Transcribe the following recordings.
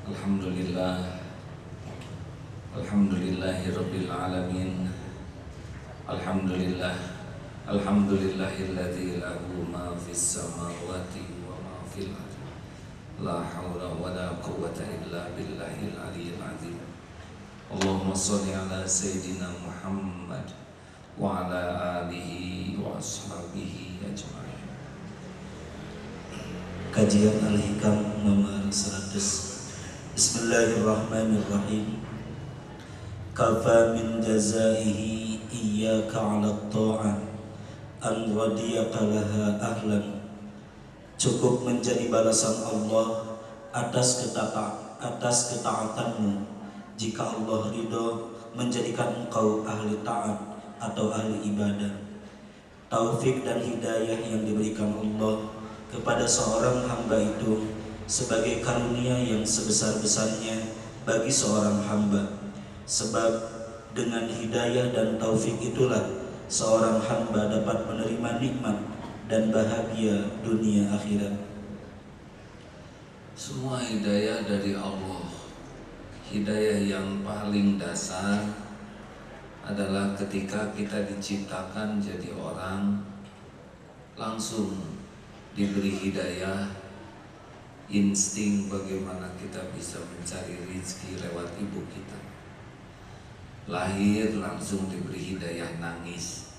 Alhamdulillah, Alhamdulillahirabbil alamin. Alhamdulillah, Alhamdulillahilladzi lahu ma fis samawati wa ma fil ardi. La haula wa la quwwata illa billahil aliyyil azim. Allahumma shalli ala sayyidina Muhammad wa ala alihi wa ashabihi ajma'in. Kajian Al-Hikam nomor 100. Bismillahirrahmanirrahim. Kafa min jazaihi iyyaka 'ala ta'ah an radiyaka laha ahlan. Cukup menjadi balasan Allah atas ketaatanmu jika Allah ridho menjadikan engkau ahli taat atau ahli ibadah. Taufik dan hidayah yang diberikan Allah kepada seorang hamba itu sebagai karunia yang sebesar-besarnya bagi seorang hamba. Sebab dengan hidayah dan taufik itulah seorang hamba dapat menerima nikmat dan bahagia dunia akhirat. Semua hidayah dari Allah. Hidayah yang paling dasar adalah ketika kita diciptakan jadi orang, langsung diberi hidayah, insting bagaimana kita bisa mencari rezeki lewat ibu kita. Lahir langsung diberi hidayah nangis.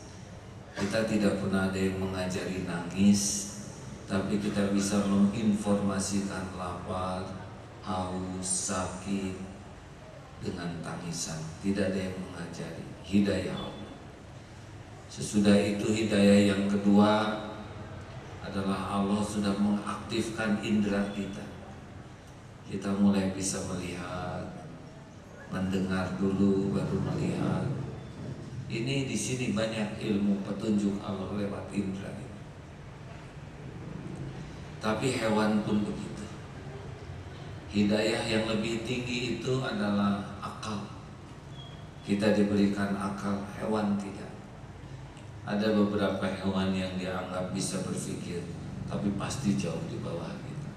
Kita tidak pernah ada yang mengajari nangis, tapi kita bisa menginformasikan lapar, haus, sakit dengan tangisan. Tidak ada yang mengajari. Hidayah Allah. Sesudah itu hidayah yang kedua adalah Allah sudah mengaktifkan indera kita. Kita mulai bisa melihat, mendengar dulu baru melihat. Ini di sini banyak ilmu petunjuk Allah lewat indera ini. Tapi hewan pun begitu. Hidayah yang lebih tinggi itu adalah akal. Kita diberikan akal, hewan tidak. Ada beberapa hewan yang dianggap bisa berpikir, tapi pasti jauh di bawah kita.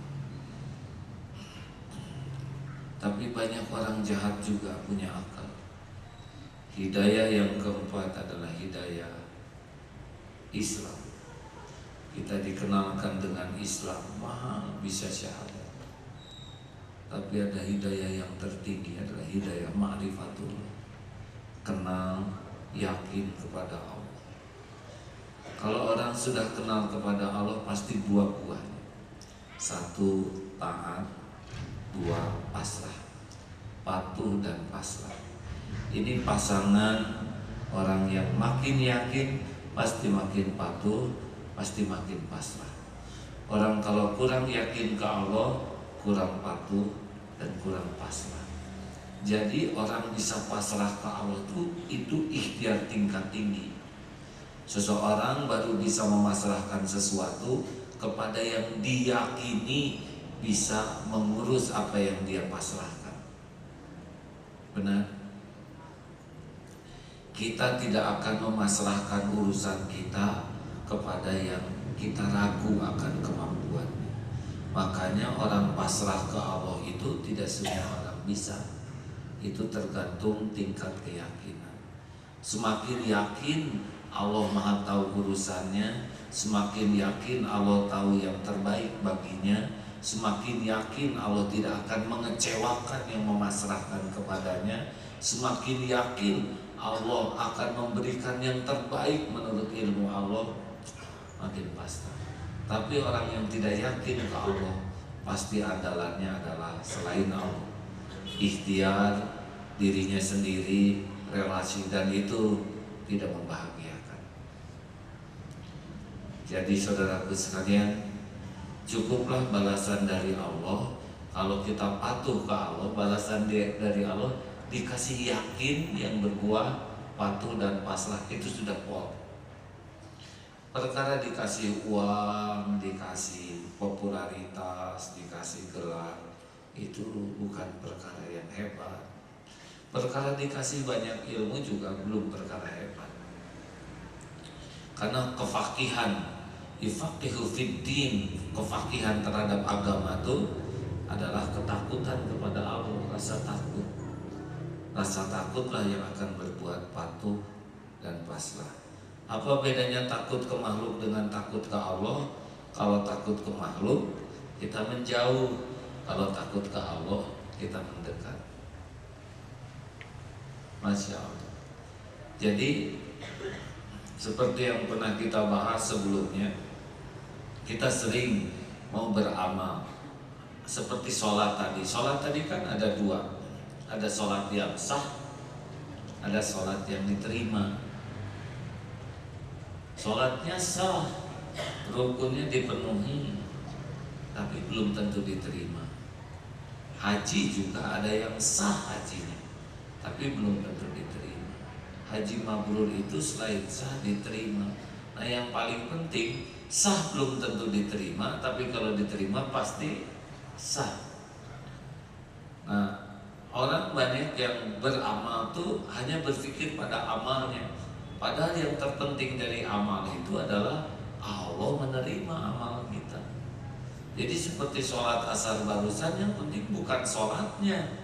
Tapi banyak orang jahat juga punya akal. Hidayah yang keempat adalah hidayah Islam. Kita dikenalkan dengan Islam, mahal bisa syahadat. Tapi ada hidayah yang tertinggi adalah hidayah ma'rifatullah. Kenal, yakin kepada Allah. Kalau orang sudah kenal kepada Allah pasti buah-buahnya. 1, taat. 2, pasrah. Patuh dan pasrah. Ini pasangan orang yang makin yakin pasti makin patuh, pasti makin pasrah. Orang kalau kurang yakin ke Allah, kurang patuh dan kurang pasrah. Jadi orang bisa pasrah ke Allah itu ikhtiar tingkat tinggi. Seseorang baru bisa memasrahkan sesuatu kepada yang diyakini bisa mengurus apa yang dia pasrahkan. Benar? Kita tidak akan memasrahkan urusan kita kepada yang kita ragu akan kemampuannya. Makanya orang pasrah ke Allah itu tidak semua orang bisa. Itu tergantung tingkat keyakinan. Semakin yakin Allah Maha tahu urusannya, semakin yakin Allah tahu yang terbaik baginya, semakin yakin Allah tidak akan mengecewakan yang memasrahkan kepadanya, semakin yakin Allah akan memberikan yang terbaik menurut ilmu Allah, makin pasti. Tapi orang yang tidak yakin ke Allah, pasti andalannya adalah selain Allah. Ikhtiar dirinya sendiri, relasi, dan itu tidak membahagiakan. Jadi saudaraku sekalian, cukuplah balasan dari Allah. Kalau kita patuh ke Allah, balasan dari Allah dikasih yakin yang berbuah patuh dan pasrah, itu sudah pol. Perkara dikasih uang, dikasih popularitas, dikasih gelar, itu bukan perkara yang hebat. Perkara dikasih banyak ilmu juga belum perkara hebat. Karena kefakihan, ifaqihu fid din, kefakihan terhadap agama itu adalah ketakutan kepada Allah, rasa takut. Rasa takutlah yang akan berbuat patuh dan pasrah. Apa bedanya takut ke makhluk dengan takut ke Allah? Kalau takut ke makhluk, kita menjauh. Kalau takut ke Allah, kita mendekat. Masya Allah. Jadi seperti yang pernah kita bahas sebelumnya, kita sering mau beramal. Seperti sholat tadi. Sholat tadi kan ada dua. Ada sholat yang sah, ada sholat yang diterima. Sholatnya sah, rukunnya dipenuhi, tapi belum tentu diterima. Haji juga ada yang sah hajinya, tapi belum tentu diterima. Haji mabrur itu selain sah diterima. Nah yang paling penting, sah belum tentu diterima, tapi kalau diterima pasti sah. Nah, orang banyak yang beramal tuh hanya berpikir pada amalnya. Padahal yang terpenting dari amal itu adalah Allah menerima amal kita. Jadi seperti sholat asar barusan, yang penting bukan sholatnya,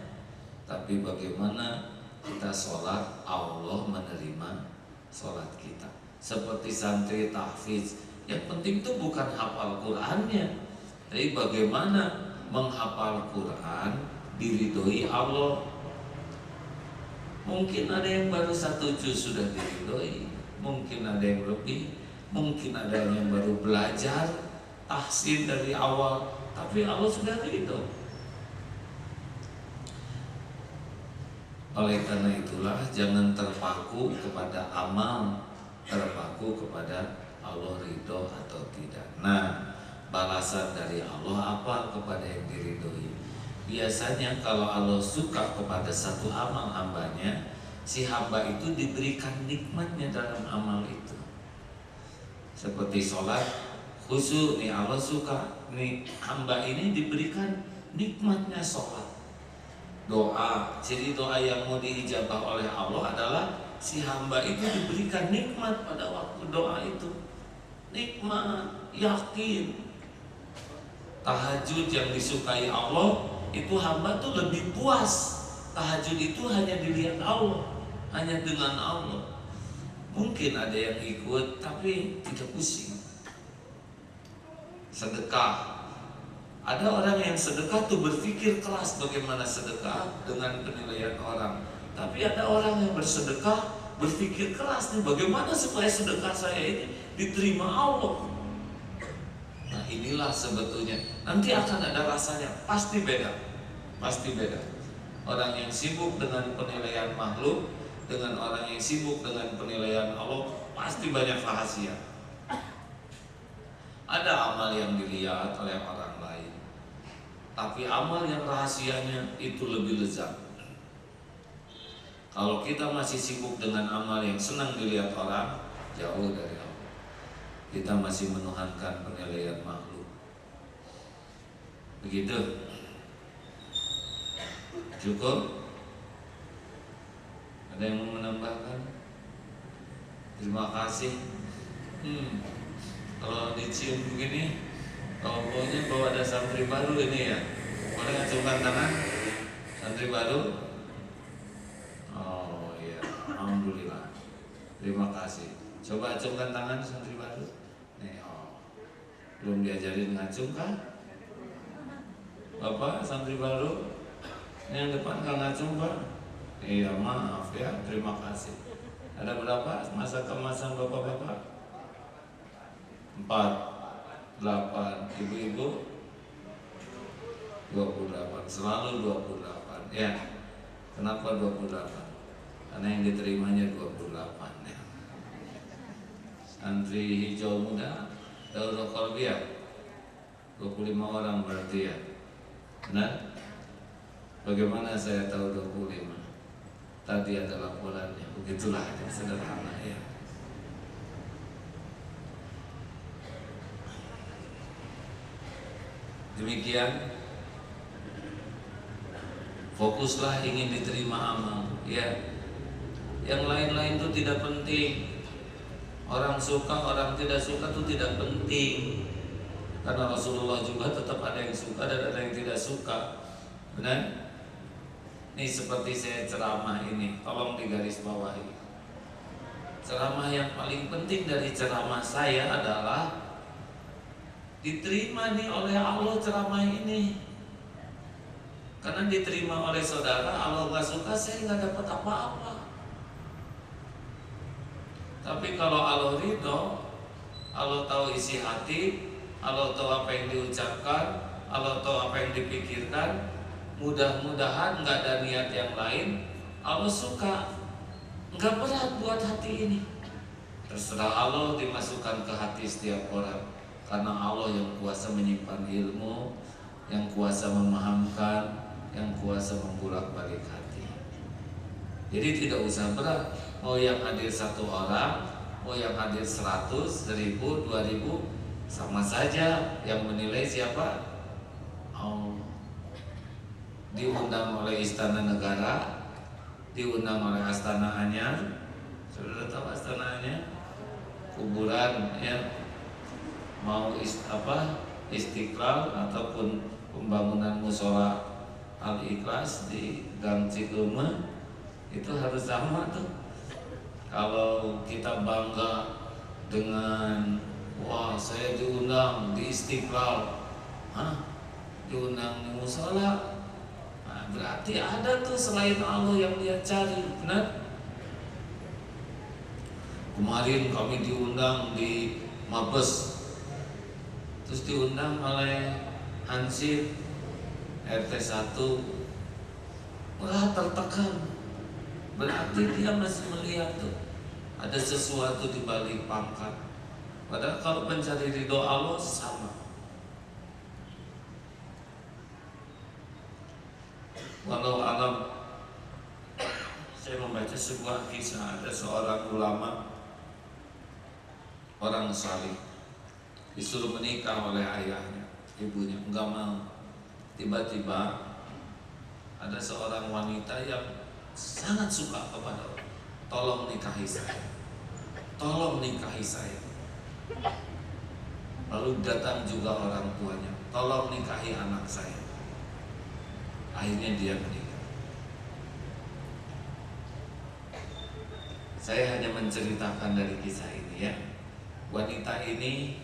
tapi bagaimana kita sholat Allah menerima sholat kita. Seperti santri tahfiz, yang penting tuh bukan hafal Qur'annya, tapi bagaimana menghafal Quran diridhoi Allah. Mungkin ada yang baru 1 juz sudah diridhoi, mungkin ada yang lebih, mungkin ada yang baru belajar tahsin dari awal, tapi Allah sudah ridho. Oleh karena itulah jangan terpaku kepada amal, terpaku kepada Allah ridho atau tidak. Nah, balasan dari Allah apa kepada yang diridhoi? Biasanya kalau Allah suka kepada satu amal hambanya, si hamba itu diberikan nikmatnya dalam amal itu. Seperti sholat khusyuk nih, Allah suka nih hamba ini diberikan nikmatnya sholat. Doa, jadi doa yang mau diijabah oleh Allah adalah si hamba itu diberikan nikmat pada waktu doa itu. Nikmat, yakin. Tahajud yang disukai Allah, itu hamba tuh lebih puas. Tahajud itu hanya dilihat Allah, hanya dengan Allah. Mungkin ada yang ikut tapi tidak pusing. Sedekah, ada orang yang sedekah tuh berpikir keras bagaimana sedekah dengan penilaian orang. Tapi ada orang yang bersedekah berpikir keras nih, bagaimana supaya sedekah saya ini diterima Allah. Nah inilah sebetulnya, nanti akan ada rasanya, pasti beda. Pasti beda. Orang yang sibuk dengan penilaian makhluk dengan orang yang sibuk dengan penilaian Allah pasti banyak rahasia. Ada amal yang dilihat oleh orang lain, tapi amal yang rahasianya itu lebih lezat. Kalau kita masih sibuk dengan amal yang senang dilihat orang, jauh dari Allah. Kita masih menuhankan penilaian makhluk. Begitu. Cukup? Ada yang mau menambahkan? Terima kasih. Kalau dicium begini, pokoknya bawa ada santri baru ini ya. Boleh acungkan tangan? Santri baru? Oh iya, alhamdulillah. Terima kasih. Coba acungkan tangan santri baru. Nih, oh. Belum diajarin ngacung kan? Bapak santri baru? Ini yang depan nggak ngacung Pak? Iya maaf ya, terima kasih. Ada berapa masa kemasan bapak-bapak? 4, 8, ibu-ibu 28, selalu 28 ya. Kenapa 28? Karena yang diterimanya 28 ya. Santri hijau muda Daurah Qalbiyah 25 orang berarti ya. Benar? Bagaimana saya tahu 25? Tadi ada laporannya. Begitulah yang sederhana ya. Demikian, fokuslah ingin diterima amal ya. Yang lain-lain itu tidak penting. Orang suka, orang tidak suka itu tidak penting. Karena Rasulullah juga tetap ada yang suka dan ada yang tidak suka. Benar? Ini seperti saya ceramah ini, tolong digarisbawahi. Ceramah yang paling penting dari ceramah saya adalah diterima nih oleh Allah ceramah ini. Karena diterima oleh saudara, Allah nggak suka, saya nggak dapat apa-apa. Tapi kalau Allah ridho, Allah tahu isi hati, Allah tahu apa yang diucapkan, Allah tahu apa yang dipikirkan. Mudah-mudahan nggak ada niat yang lain, Allah suka. Nggak berat buat hati ini. Terserah Allah dimasukkan ke hati setiap orang. Karena Allah yang kuasa menyimpan ilmu, yang kuasa memahamkan, yang kuasa membolak-balik hati. Jadi tidak usah berat. Mau yang hadir 1 orang, mau yang hadir 100, 1000, 2000, sama saja. Yang menilai siapa? Allah. Diundang oleh Istana Negara, diundang oleh Astana Anyar. Sudah tahu Astana Anyar? Kuburan ya. Mau Istiqlal ataupun pembangunan musola Al-Ikhlas di Gang Cikome, itu harus sama tuh. Kalau kita bangga dengan wah saya diundang di Istiqlal, diundang di musola, nah, berarti ada tuh selain Allah yang dia cari, benar? Kemarin kami diundang di Mabes, terus diundang oleh Hansip RT 1, malah tertekan. Berarti dia masih melihat tuh ada sesuatu di balik pangkat. Padahal kalau mencari ridho Allah sama. Walau alam, saya membaca sebuah kisah, ada seorang ulama, orang salih, disuruh menikah oleh ayahnya, ibunya enggak mau. Tiba-tiba ada seorang wanita yang sangat suka kepada Allah. Tolong nikahi saya, tolong nikahi saya. Lalu datang juga orang tuanya, tolong nikahi anak saya. Akhirnya dia menikah. Saya hanya menceritakan dari kisah ini ya. Wanita ini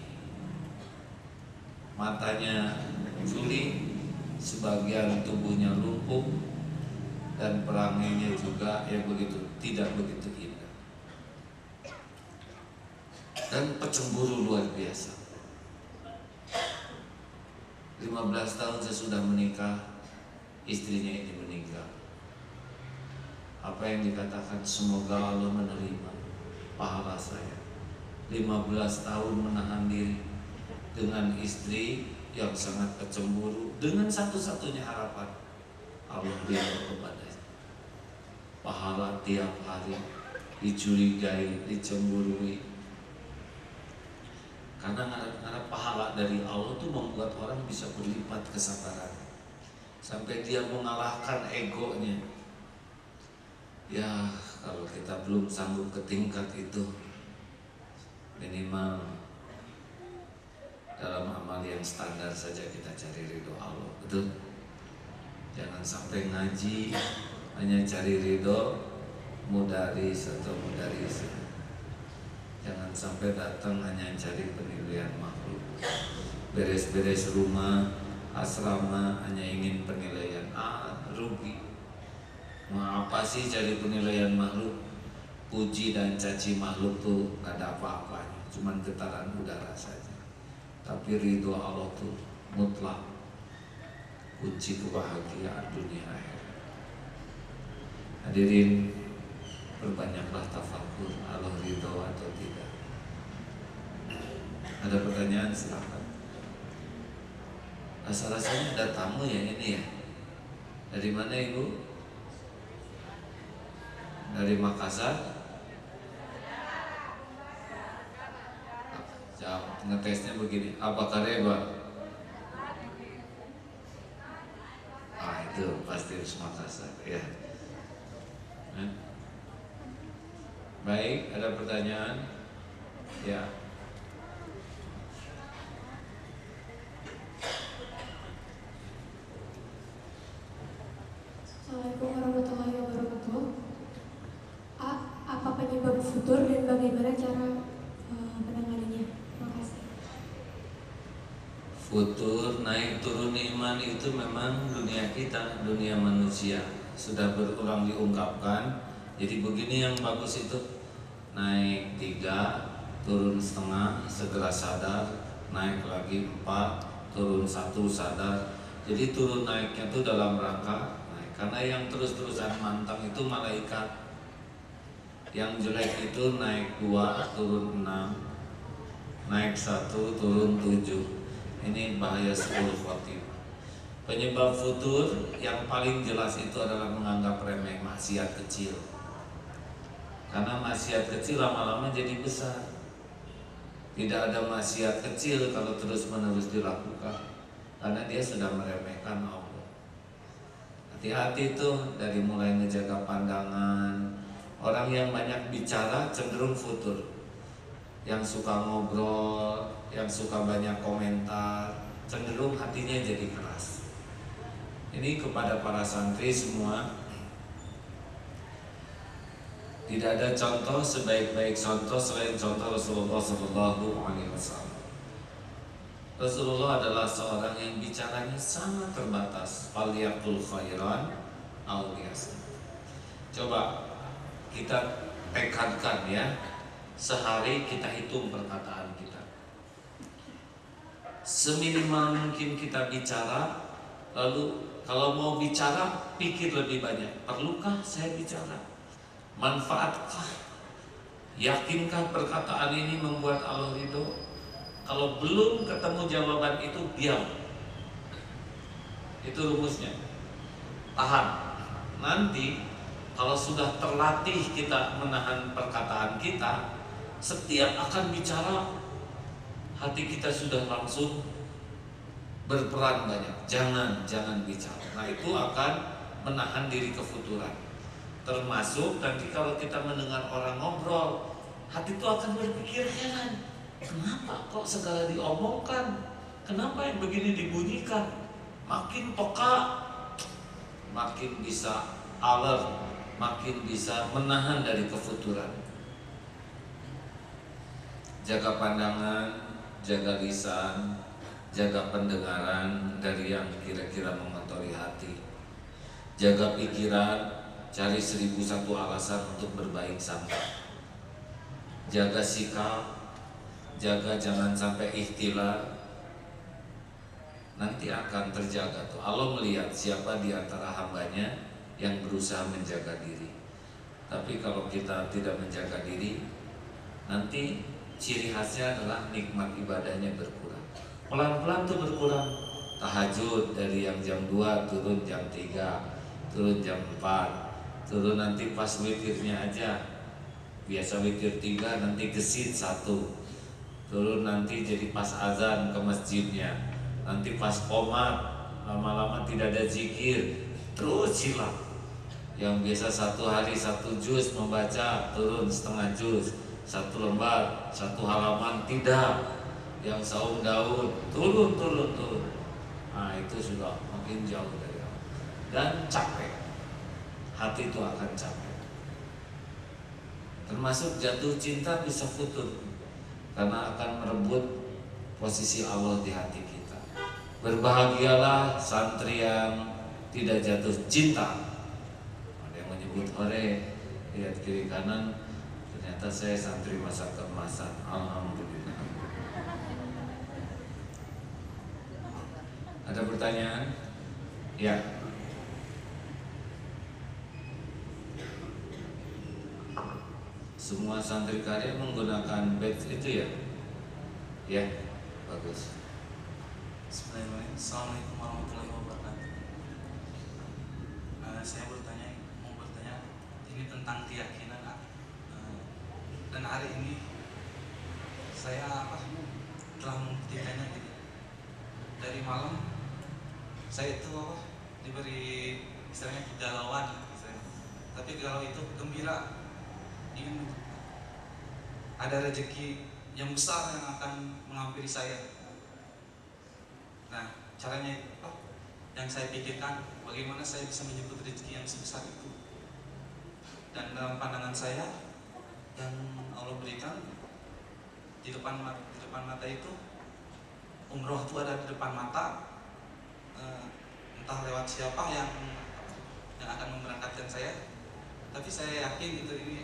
matanya sulit, sebagian tubuhnya lumpuh, dan peranginya juga tidak begitu indah. Dan pecemburu luar biasa. 15 tahun sesudah menikah, istrinya ini meninggal. Apa yang dikatakan, semoga Allah menerima pahala saya. 15 tahun menahan diri dengan istri yang sangat kecemburu, dengan satu-satunya harapan Allah ridho kepadanya. Pahala tiap hari dicurigai, dicemburui. Karena pahala dari Allah itu membuat orang bisa berlipat kesabaran, sampai dia mengalahkan egonya. Ya, kalau kita belum sanggup ke tingkat itu, minimal dalam amal yang standar saja kita cari ridho Allah, betul? Jangan sampai ngaji hanya cari ridho mudaris atau mudaris. Jangan sampai datang hanya cari penilaian makhluk. Beres-beres rumah, asrama hanya ingin penilaian. Rugi. Mau apa sih cari penilaian makhluk? Puji dan caci makhluk tuh gak ada apa-apanya, cuman getaran udara saja. Tapi ridho Allah tuh mutlak, kunci kebahagiaan dunia akhirat. Hadirin, perbanyaklah tafakur, Allah ridho atau tidak. Ada pertanyaan, silakan. Rasa-rasanya ada tamu ya ini ya. Dari mana ibu? Dari Makassar? Jawab, ngetesnya begini, apa kareba? Itu pasti harus Makassar ya. Baik, ada pertanyaan? Ya. futur dan bagaimana cara penanganannya? Terima kasih. Futur, naik turun iman itu memang dunia kita, dunia manusia. Sudah berulang diungkapkan. Jadi begini yang bagus itu, naik 3, turun setengah, segera sadar, naik lagi 4, turun 1, sadar. Jadi turun naiknya itu dalam rangka naik. Karena yang terus-terusan mantang itu malaikat. Yang jelek itu naik 2, turun 6, naik 1, turun 7. Ini bahaya 10 khotimah. Penyebab futur yang paling jelas itu adalah menganggap remeh maksiat kecil. Karena maksiat kecil lama-lama jadi besar. Tidak ada maksiat kecil kalau terus-menerus dilakukan, karena dia sudah meremehkan Allah. Hati-hati tuh, dari mulai menjaga pandangan. Orang yang banyak bicara cenderung futur. Yang suka ngobrol, yang suka banyak komentar, cenderung hatinya jadi keras. Ini kepada para santri semua, tidak ada contoh sebaik-baik contoh selain contoh Rasulullah SAW. Rasulullah adalah seorang yang bicaranya sangat terbatas. Faliyaqul khairan aw liyasmut. Coba kita tekadkan ya, sehari kita hitung perkataan kita. Seminimal mungkin kita bicara, lalu kalau mau bicara pikir lebih banyak. Perlukah saya bicara? Manfaatkah? Yakinkah perkataan ini membuat Allah ridho? Kalau belum ketemu jawaban itu, diam. Itu rumusnya. Tahan. Nanti kalau sudah terlatih kita menahan perkataan kita, setiap akan bicara, hati kita sudah langsung berperan banyak. Jangan bicara. Nah, itu akan menahan diri kefuturan. Termasuk nanti kalau kita mendengar orang ngobrol, hati itu akan berpikir heran, kenapa kok segala diomongkan, kenapa yang begini dibunyikan. Makin peka, makin bisa alert, makin bisa menahan dari kefuturan. Jaga pandangan, jaga lisan, jaga pendengaran dari yang kira-kira mengotori hati. Jaga pikiran, cari 1001 alasan untuk berbaik sangka. Jaga sikap, jaga jangan sampai ikhtilaf. Nanti akan terjaga tuh. Allah melihat siapa di antara hambanya yang berusaha menjaga diri. Tapi kalau kita tidak menjaga diri, nanti ciri khasnya adalah nikmat ibadahnya berkurang. Pelan-pelan tuh berkurang. Tahajud dari yang jam 2 turun jam 3, turun jam 4, turun nanti pas witirnya aja. Biasa witir 3, nanti gesit 1. Turun nanti jadi pas azan ke masjidnya. Nanti pas qomat, lama-lama tidak ada zikir, terus hilang. Yang biasa 1 hari 1 juz membaca, turun setengah juz, 1 lembar, 1 halaman, tidak. Yang saum daun, turun. Nah, itu sudah makin jauh dari Allah. Dan capek. Hati itu akan capek. Termasuk jatuh cinta bisa futur, karena akan merebut posisi Allah di hati kita. Berbahagialah santri yang tidak jatuh cinta. Ada yang menyebut ore, lihat kiri kanan, ternyata saya santri masa keemasan. Alhamdulillah. Ada pertanyaan? Ya. Semua santri karya menggunakan badge itu ya? Ya, bagus. Bismillahirrahmanirrahim. Assalamualaikum warahmatullahi wabarakatuh. Saya mau bertanya ini tentang keyakinan. Dan hari ini saya telah membuktikannya gitu. Dari malam saya itu diberi istilahnya kegalauan, tapi galau itu gembira, ingin ada rezeki yang besar yang akan menghampiri saya. Nah, caranya itu yang saya pikirkan, bagaimana saya bisa menyebut rezeki yang sebesar itu. Dan dalam pandangan saya, yang Allah berikan di depan mata itu, umroh itu ada di depan mata. Entah lewat siapa yang akan memberangkatkan saya, tapi saya yakin itu ini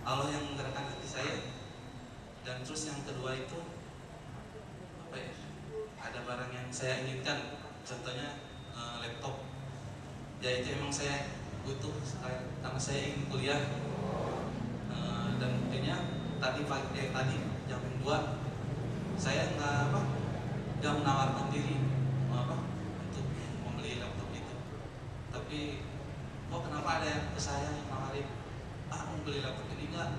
Allah yang menggerakkan hati saya. Dan terus yang kedua itu apa ya, ada barang yang saya inginkan, contohnya laptop. Ya itu emang saya butuh karena saya ingin kuliah. Dan buktinya tadi jam 2 saya nggak menawarkan diri untuk membeli laptop itu, tapi kok kenapa ada yang ke saya yang nawarin, mau beli laptop ini nggak,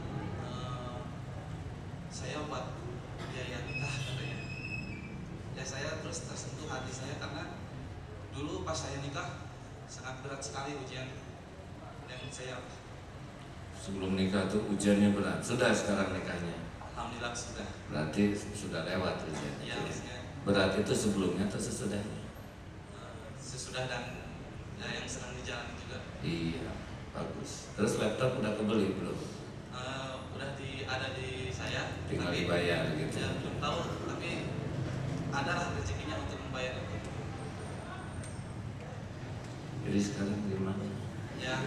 saya buat biaya nikah katanya. Ya saya terus tersentuh hati saya karena dulu pas saya nikah sangat berat sekali ujian yang saya. Sebelum nikah tuh ujiannya berat. Sudah sekarang nikahnya? Alhamdulillah sudah. Berarti sudah lewat ujian. Iya. Berat itu sebelumnya atau sesudahnya? Sesudah dan ya, yang sedang dijalani juga. Iya, bagus. Terus laptop udah kebeli belum? Udah ada di saya. Tinggal tapi, dibayar gitu. Ya belum tahu, tapi adalah rezekinya untuk membayar itu. Jadi sekarang gimana? Ya.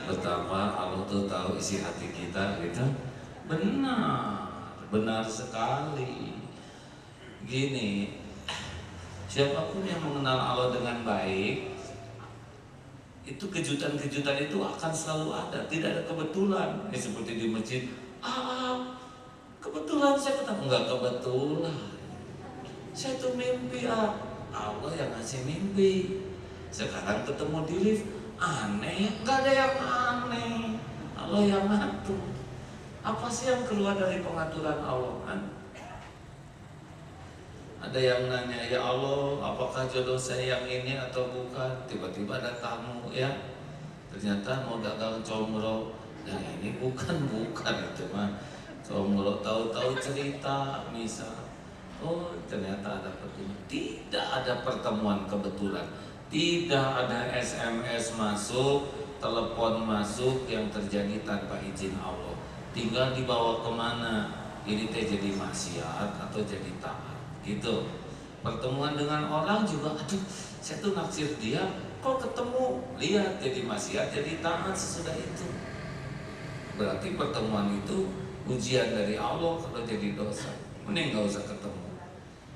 Betapa Allah tuh tahu isi hati kita gitu. Benar sekali. Gini, siapapun yang mengenal Allah dengan baik, itu kejutan-kejutan itu akan selalu ada. Tidak ada kebetulan. Seperti di masjid, kebetulan saya ketemu. Enggak kebetulan. Saya tuh mimpi, Allah yang ngasih mimpi. Sekarang ketemu di lift, aneh, nggak ada yang aneh, Allah yang ngatur. Apa sih yang keluar dari pengaturan Allah kan? Ada yang nanya, ya Allah, apakah jodoh saya yang ini atau bukan? Tiba-tiba ada tamu ya, ternyata mau dagang comro. Nah ini bukan itu mah comro, tahu-tahu cerita misal. Oh ternyata ada pertemuan. Tidak ada pertemuan kebetulan. Tidak ada SMS masuk, telepon masuk yang terjadi tanpa izin Allah. Tinggal dibawa kemana? Ini teh jadi maksiat atau jadi taat, gitu. Pertemuan dengan orang juga, aduh, saya tuh naksir dia, kok ketemu, lihat jadi maksiat, jadi taat sesudah itu. Berarti pertemuan itu ujian dari Allah kalau jadi dosa. Mending nggak usah ketemu.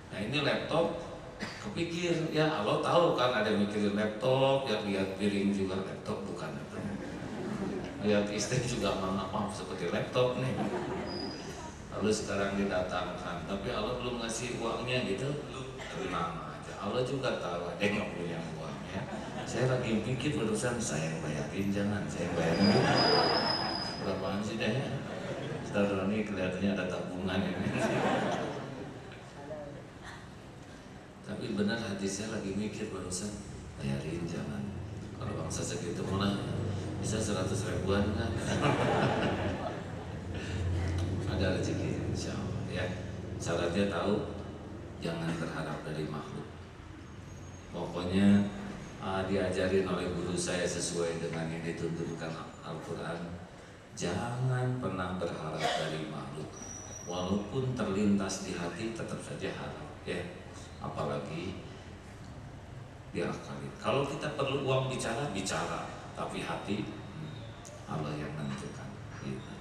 Nah ini laptop. Kepikir, ya Allah tahu kan ada yang mikirin laptop, ya lihat piring juga laptop bukan itu. Lihat istri juga maaf seperti laptop nih. Lalu sekarang didatangkan, tapi Allah belum ngasih uangnya gitu, tenang aja. Allah juga tahu ada yang nggak punya uangnya. Saya lagi pikir urusan saya yang bayarin, jangan saya yang bayarin. Berapaan sih deh? Ustaz Roni kelihatannya ada tabungan ini. Tapi benar hati saya lagi mikir barusan, bayarin jangan. Kalau bangsa segitu malah bisa 100 ribuan kan. Ada rezeki insya Allah ya. Syaratnya tahu, jangan berharap dari makhluk. Pokoknya diajarin oleh guru saya sesuai dengan yang dituntunkan Al-Quran. Jangan pernah berharap dari makhluk. Walaupun terlintas di hati tetap saja harap ya. Apalagi diakalin. Kalau kita perlu uang bicara, tapi hati Allah yang menentukan. Gitu.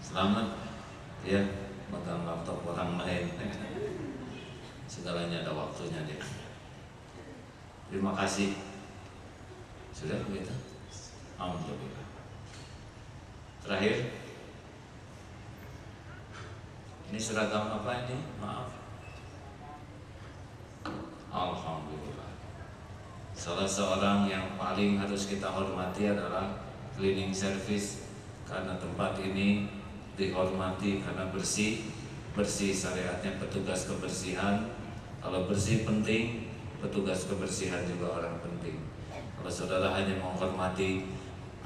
Selamat ya, megang laptop orang lain. Segalanya ada waktunya deh. Terima kasih. Sudah begitu? Alhamdulillah. Terakhir, ini seragam apa ini? Maaf. Alhamdulillah. Salah seorang yang paling harus kita hormati adalah cleaning service, karena tempat ini dihormati karena bersih syariatnya petugas kebersihan. Kalau bersih penting, petugas kebersihan juga orang penting. Kalau saudara hanya menghormati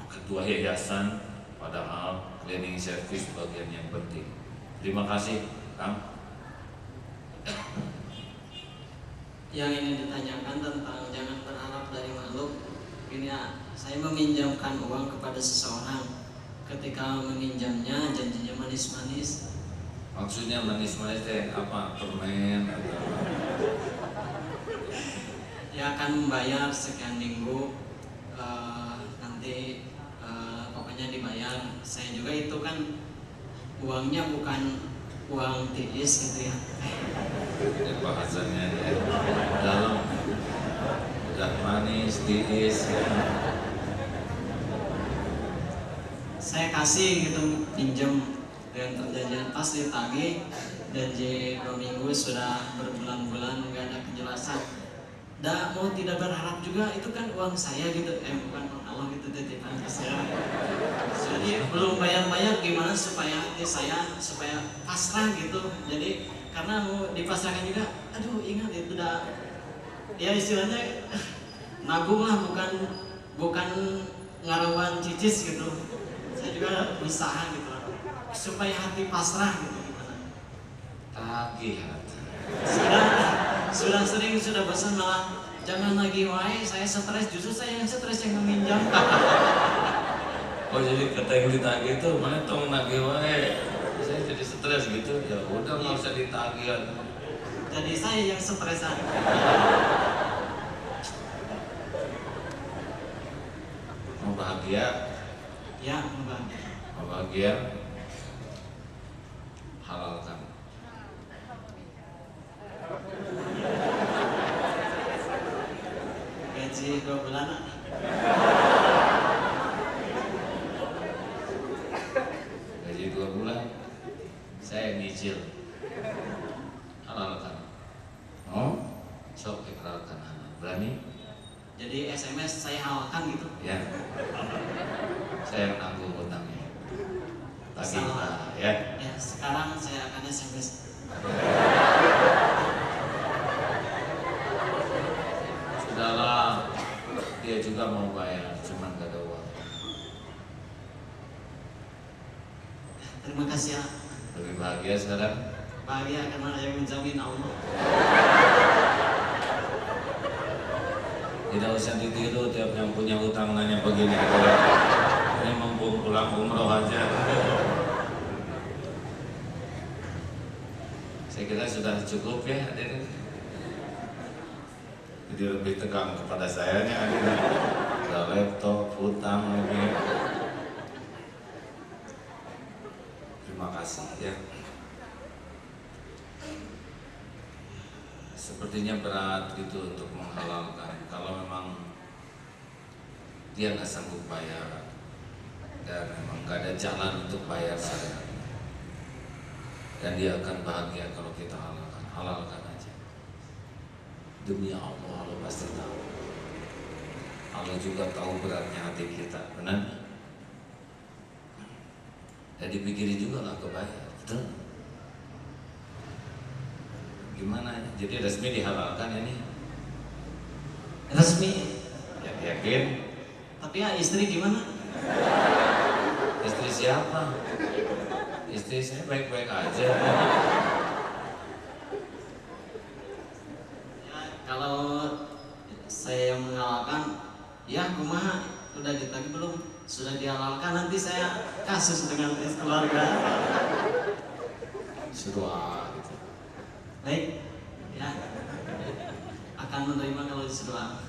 ketua yayasan, padahal cleaning service bagian yang penting. Terima kasih, Kang. Yang ingin ditanyakan tentang jangan berharap dari makhluk. Ini ya, saya meminjamkan uang kepada seseorang. ketika meminjamnya janjinya manis-manis. Maksudnya manis-manis teh apa? Permen atau apa? Ya akan membayar sekian minggu, nanti pokoknya dibayar. Saya juga itu kan uangnya bukan uang tiis gitu ya. Ini bahasanya ya dalam, udah manis, tiis ya. Saya kasih gitu, pinjam dengan perjanjian pas ditagih, janji 2 minggu sudah berbulan-bulan nggak ada kejelasan. Mau tidak berharap juga, itu kan uang saya gitu, bukan uang Allah gitu, titipan ke saya. Jadi belum bayar-bayar, gimana supaya hati saya supaya pasrah gitu. Jadi karena mau dipasrahkan juga, aduh ingat itu udah, ya istilahnya nabung lah, bukan ngarawan cicis gitu. Saya juga berusaha gitu supaya hati pasrah gitu. Gimana? Tagih hati. Sudah sering, sudah bosan, malah jangan lagi wae, saya stres, justru saya yang stres yang meminjam. Oh jadi kata yang ditagih itu mana tong nagih wae. Saya jadi stres gitu. Ya udah nggak usah ditagih. Jadi saya yang stresan. Mau bahagia, Ya, Mbak. mau bahagia, halalkan. Gaji 2 bulan. Gaji 2 bulan, saya nyicil. Halalkan. Oh, sok ikrarkan. Berani? Jadi SMS saya halalkan gitu. Ya. Saya yang nanggung utangnya. Tagih Salah. lah, ya. Ya, sekarang saya akan SMS. Sudahlah, dia juga mau bayar, cuman gak ada uang. Terima kasih ya. Lebih bahagia sekarang. Bahagia karena yang menjamin Allah. Tidak usah ditiru tiap yang punya utang nanya begini. Ini mumpung pulang umroh aja. Saya kira sudah cukup ya hadirin. Jadi lebih tegang kepada saya nih hadirin. Ada laptop, utang lagi. Terima kasih ya. Sepertinya berat gitu untuk menghalalkan. Kalau memang dia nggak sanggup bayar dan memang nggak ada jalan untuk bayar saya, dan dia akan bahagia kalau kita halalkan aja. Demi Allah, Allah pasti tahu. Allah juga tahu beratnya hati kita, benar? Dan dipikiri juga nggak kebayar, betul? Gimana? Jadi resmi dihalalkan ini? Resmi. Ya, yakin? Tapi ya istri gimana? Istri siapa? Istri saya baik-baik aja. Ya, kalau saya yang menghalalkan, ya kumaha udah ditagih belum? Sudah dihalalkan, nanti saya kasus dengan keluarga. Suruh gitu. Baik, ya akan menerima kalau disuruh.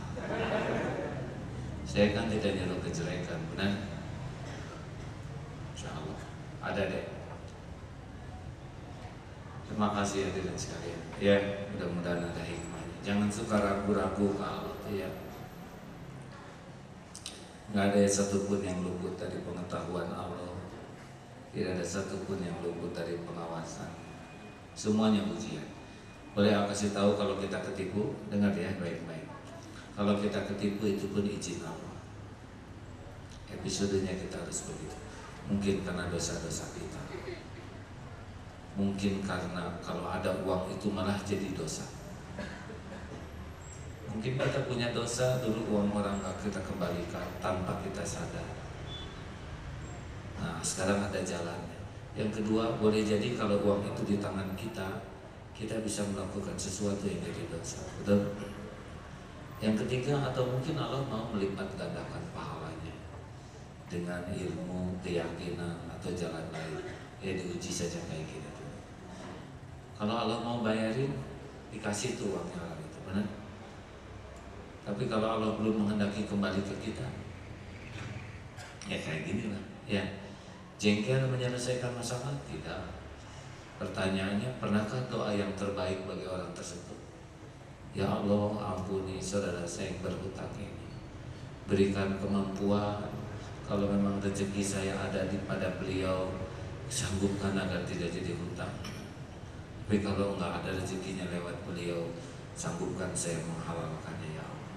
Saya kan tidak nyuruh kejelekan, benar? Insya Allah ada deh. Terima kasih hadirin sekalian. Ya, mudah-mudahan ada hikmahnya. Jangan suka ragu-ragu kalau ya. Nggak ada satupun yang luput dari pengetahuan Allah. Tidak ada satupun yang luput dari pengawasan. Semuanya ujian. Boleh aku kasih tahu kalau kita ketipu? Dengar ya baik-baik. Kalau kita ketipu itu pun izin Allah. Episodenya kita harus begitu. Mungkin karena dosa-dosa kita. Mungkin karena kalau ada uang itu malah jadi dosa. Mungkin kita punya dosa dulu uang orang gak kita kembalikan tanpa kita sadar. Nah sekarang ada jalannya. Yang kedua, boleh jadi kalau uang itu di tangan kita, kita bisa melakukan sesuatu yang jadi dosa. Betul? Yang ketiga, atau mungkin Allah mau melipat gandakan pahalanya. dengan ilmu, keyakinan atau jalan lain. Ya diuji saja kayak gitu. Kalau Allah mau bayarin, dikasih tuh uangnya orang itu, benar? Tapi kalau Allah belum menghendaki kembali ke kita, ya kayak gini lah. Ya, jengkel menyelesaikan masalah? Tidak. Pertanyaannya, pernahkah doa yang terbaik bagi orang tersebut? Ya Allah, ampuni saudara saya yang berhutang ini. Berikan kemampuan. Kalau memang rezeki saya ada pada beliau, sanggupkan agar tidak jadi hutang. Tapi kalau enggak ada rezekinya lewat beliau, sanggupkan saya menghalalkannya ya Allah.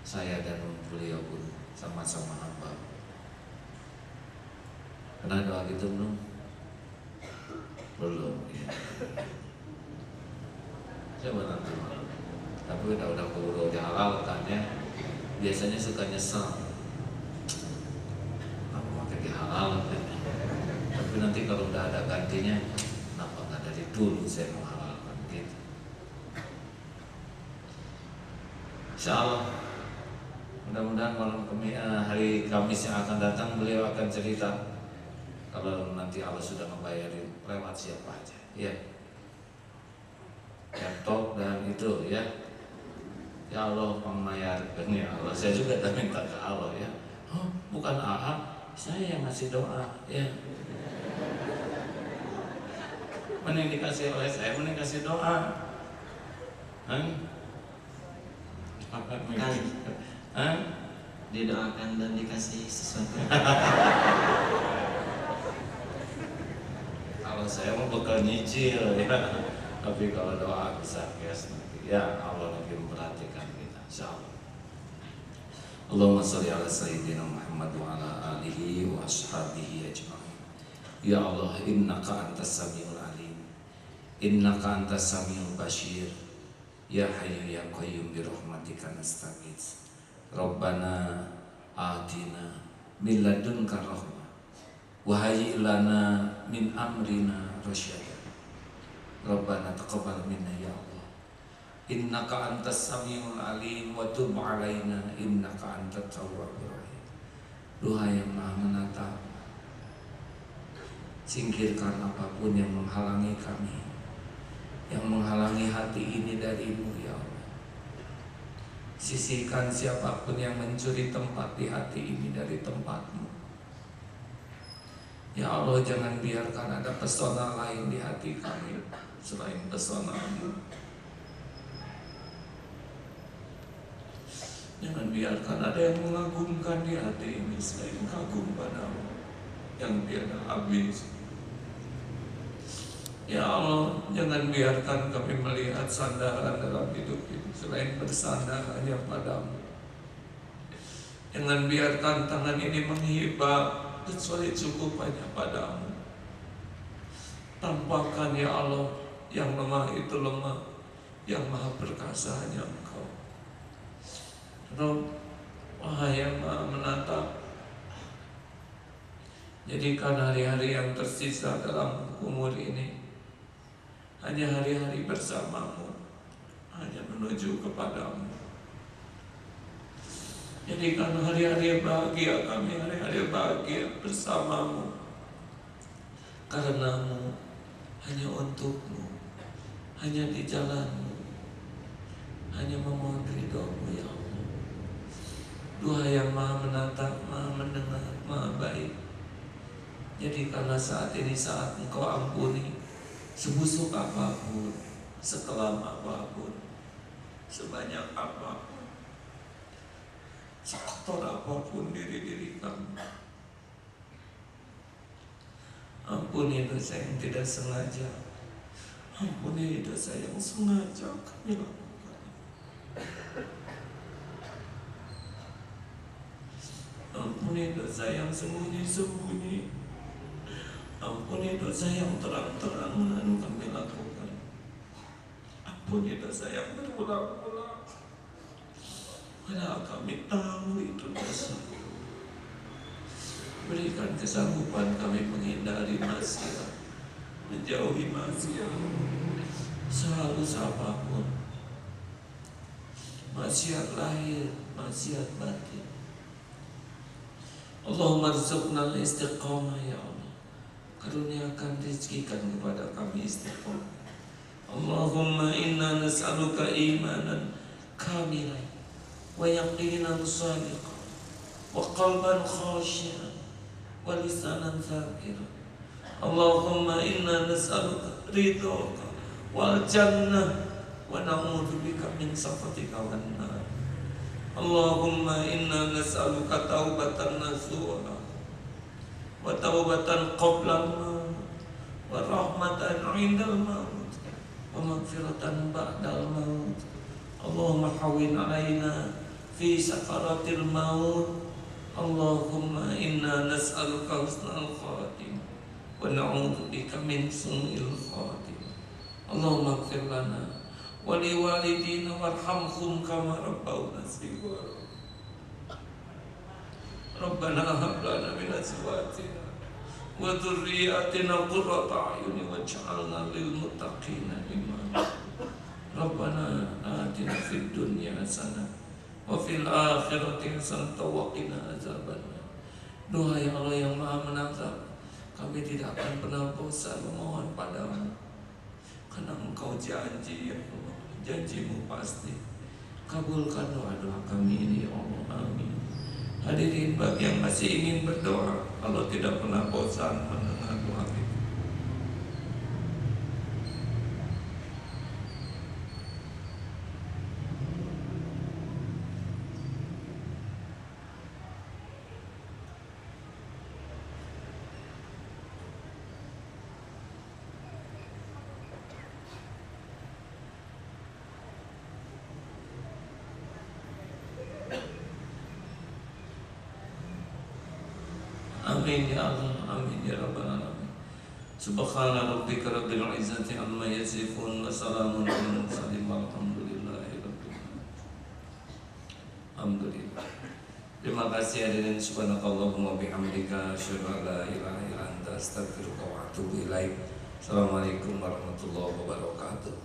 Saya dan beliau pun sama-sama hamba. Pernah doa gitu belum? Belum ya. Coba nanti. Tapi udah keburu dihalalkan ya. Biasanya suka nyesel. Kenapa makin dihalalkan? Tapi nanti kalau udah ada gantinya, kenapa nggak dari dulu saya menghalalkan gitu? Insya Allah, mudah-mudahan hari Kamis yang akan datang beliau akan cerita. Kalau nanti Allah sudah membayarin lewat siapa aja, ya. Laptop dan itu ya. Ya Allah membayarkan ya Allah. Saya juga tak minta ke Allah ya. Oh, bukan AA, saya yang ngasih doa ya. Mending dikasih oleh saya, mending kasih doa. Didoakan dan dikasih sesuatu. Kalau saya mau bekal nyicil ya. Tapi kalau doa bisa cash nanti. Ya Allah lagi memperhatikan kita, insyaallah. Allahumma sholli ala sayyidina Muhammad wa ala alihi wa ashabihi ajma'in. Ya Allah, innaka antas samiul alim. Innaka antas samiul bashir. Ya hayyu ya qayyum bi rahmatika nastaghits. Rabbana atina min ladunka rahmah wa hayyi lana min amrina rasyada. Rabbana taqabbal minna ya Allah. Innaka antas samiul alim wa tub alaina innaka antat tawwabur rahim. Doa yang Maha menatap. Singkirkan apapun yang menghalangi kami, yang menghalangi hati ini darimu ya Allah. Sisihkan siapapun yang mencuri tempat di hati ini dari tempatmu. Ya Allah, jangan biarkan ada pesona lain di hati kami selain pesona-Mu. Jangan biarkan ada yang mengagumkan di hati ini selain kagum padamu yang tiada habis. Ya Allah, jangan biarkan kami melihat sandaran dalam hidup ini selain bersandar hanya padamu. Jangan biarkan tangan ini menghibah kecuali cukup hanya padamu. Tampakkan ya Allah, yang lemah itu lemah, yang maha perkasa hanya Engkau. Rob, wahai yang maha menatap, jadikan hari-hari yang tersisa dalam umur ini hanya hari-hari bersamamu, hanya menuju kepadamu. Jadikan hari-hari bahagia kami, hari-hari bahagia bersamamu. Karenamu, hanya untukmu, hanya di jalanmu, hanya memohon ridhomu ya Allah. Doa yang maha menatap, maha mendengar, maha baik. Jadikanlah saat ini saat Engkau ampuni sebusuk apapun, sekelam apapun, sebanyak apapun, sekotor apapun diri kami. Ampuni dosa yang tidak sengaja, ampuni dosa yang sengaja kami lakukan. Ampuni dosa yang sembunyi-sembunyi, ampuni dosa yang terang-terangan kami lakukan. Ampuni dosa yang berulang-ulang, padahal kami tahu itu dosa. Berikan kesanggupan kami menghindari maksiat, menjauhi maksiat, sehalus apapun. Maksiat lahir, maksiat batin. Allahumma rzuqna istiqamah ya Allah. Karuniakan rezekikan kepada kami istiqamah. Allahumma inna nas'aluka imanan kamilan wa yaqinan shadiqan wa qalban khashi'an wa lisanan zakiran. Allahumma inna nas'aluka ridhaka wal jannah wa na'udzubika min sakhatika wan nar. Allahumma inna nas'aluka taubatan nasuha wa taubatan qabla al-maut wa rahmatan 'indal maut wa maghfiratan ba'dal maut. Allahumma hawwin 'alaina fi sakaratil maut. Allahumma inna nas'aluka husnal khatimah wa na'udzubika min su'il khatimah. Allahumma ighfir lana wa liwalidina warhamhum kama rabbawna shighara. Rabbana hab lana min azwajina wa dhurriyyatina qurrata a'yunin waj'alna lil muttaqina imama. Rabbana atina fid dunya hasanah wa fil akhirati hasanah wa qina azabannar. Doa ya Allah yang Maha Menatap, kami tidak akan pernah bosan memohon padamu, karena Engkau janji ya Allah, janjimu pasti. Kabulkan doa-doa kami ini ya Allah, amin. Hadirin, bagi yang masih ingin berdoa, Allah tidak pernah bosan mendengar doa kita. Amin ya Allah, amin ya Rabbal alamin. Subhana rabbika rabbil izzati amma yasifun wa salamun alal mursalin walhamdulillahi rabbil alamin. Alhamdulillah. Terima kasih hadirin, subhanakallahumma bihamdika asyhadu an la ilaha illa anta astaghfiruka wa atubu ilaik. Assalamualaikum warahmatullahi wabarakatuh.